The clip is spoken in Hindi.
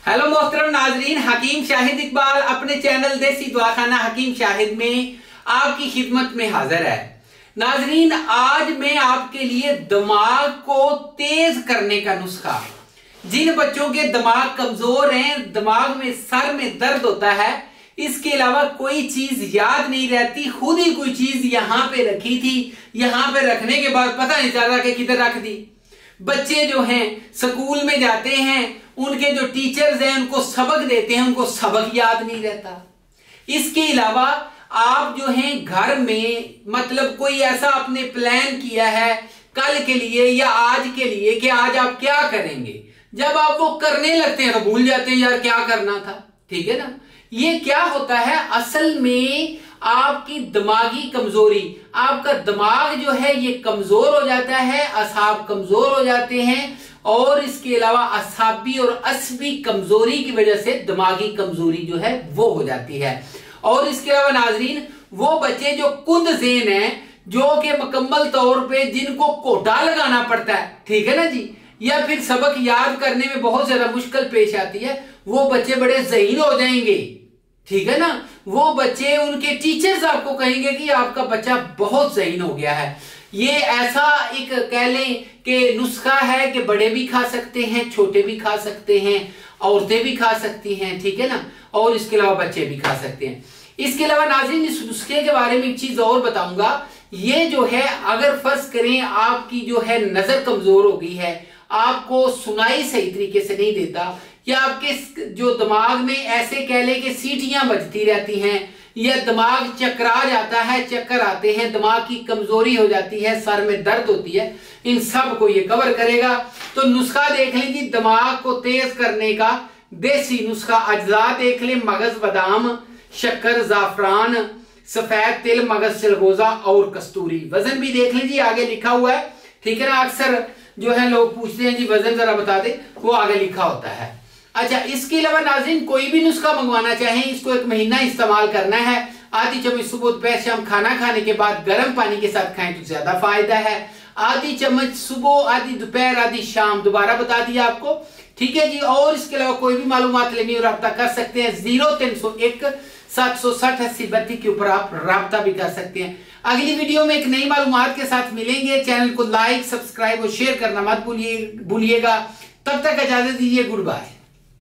हेलो मोहतरम नाजरीन, हकीम शाहिद इकबाल अपने चैनल देसी दवाखाना हकीम शाहिद में आपकी खिदमत में हाजिर है। नाजरीन, आज मैं आपके लिए दिमाग को तेज करने का नुस्खा, जिन बच्चों के दिमाग कमजोर हैं, दिमाग में सर में दर्द होता है, इसके अलावा कोई चीज याद नहीं रहती, खुद ही कोई चीज यहां पे रखी थी, यहां पे रखने के बाद पता नहीं चल रहा कि किधर रख दी। बच्चे जो हैं स्कूल में जाते हैं, उनके जो टीचर्स हैं उनको सबक देते हैं, उनको सबक याद नहीं रहता। इसके अलावा आप जो हैं घर में मतलब कोई ऐसा आपने प्लान किया है कल के लिए या आज के लिए कि आज आप क्या करेंगे, जब आप वो करने लगते हैं तो भूल जाते हैं यार क्या करना था। ठीक है ना, ये क्या होता है असल में आपकी दिमागी कमजोरी, आपका दिमाग जो है ये कमजोर हो जाता है, असाब कमजोर हो जाते हैं और इसके अलावा असाबी और असबी कमजोरी की वजह से दिमागी कमजोरी जो है वो हो जाती है। और इसके अलावा नाजरीन, वो बच्चे जो कुंद ज़ेन हैं, जो कि मुकम्मल तौर पे जिनको कोटा लगाना पड़ता है, ठीक है ना जी, या फिर सबक याद करने में बहुत ज्यादा मुश्किल पेश आती है, वो बच्चे बड़े ज़हीन हो जाएंगे। ठीक है ना, वो बच्चे, उनके टीचर्स आपको कहेंगे कि आपका बच्चा बहुत ज़हीन हो गया है। ये ऐसा एक कह लें कि नुस्खा है कि बड़े भी खा सकते हैं, छोटे भी खा सकते हैं, औरतें भी खा सकती हैं, ठीक है ना, और इसके अलावा बच्चे भी खा सकते हैं। इसके अलावा नाज़रीन, इस नुस्खे के बारे में एक चीज और बताऊंगा। ये जो है अगर फर्ज करें आपकी जो है नजर कमजोर हो गई है, आपको सुनाई सही तरीके से नहीं देता, या आपके जो दिमाग में ऐसे कह ले कि सीटियां बजती रहती हैं, या दिमाग चकरा जाता है, चक्कर आते हैं, दिमाग की कमजोरी हो जाती है, सर में दर्द होती है, इन सब को ये कवर करेगा। तो नुस्खा देख लें जी, दिमाग को तेज करने का देसी नुस्खा। अज्जा देख लें, मगज, बादाम, शक्कर, जाफरान, सफेद तिल, मगज, चिलगोजा और कस्तूरी। वजन भी देख लें जी, आगे लिखा हुआ है, ठीक है ना। अक्सर जो है लोग पूछते हैं जी वजन जरा बता दे, वो आगे लिखा होता है। अच्छा, इसके अलावा नाज़रीन, कोई भी नुस्खा मंगवाना चाहें, इसको 1 महीना इस्तेमाल करना है। आधी चम्मच सुबह दोपहर शाम खाना खाने के बाद गर्म पानी के साथ खाएं तो ज्यादा फायदा है। आधी चम्मच सुबह, आधी दोपहर, आधी शाम, दोबारा बता दिया आपको, ठीक है जी। और इसके अलावा कोई भी मालूमात लेनी हो रब्ता कर सकते हैं 0301 760 80 32 के ऊपर आप रब्ता भी कर सकते हैं। अगली वीडियो में एक नई मालूमात के साथ मिलेंगे। चैनल को लाइक, सब्सक्राइब और शेयर करना मत भूलिएगा। तब तक इजाजत दीजिए, गुड बाय।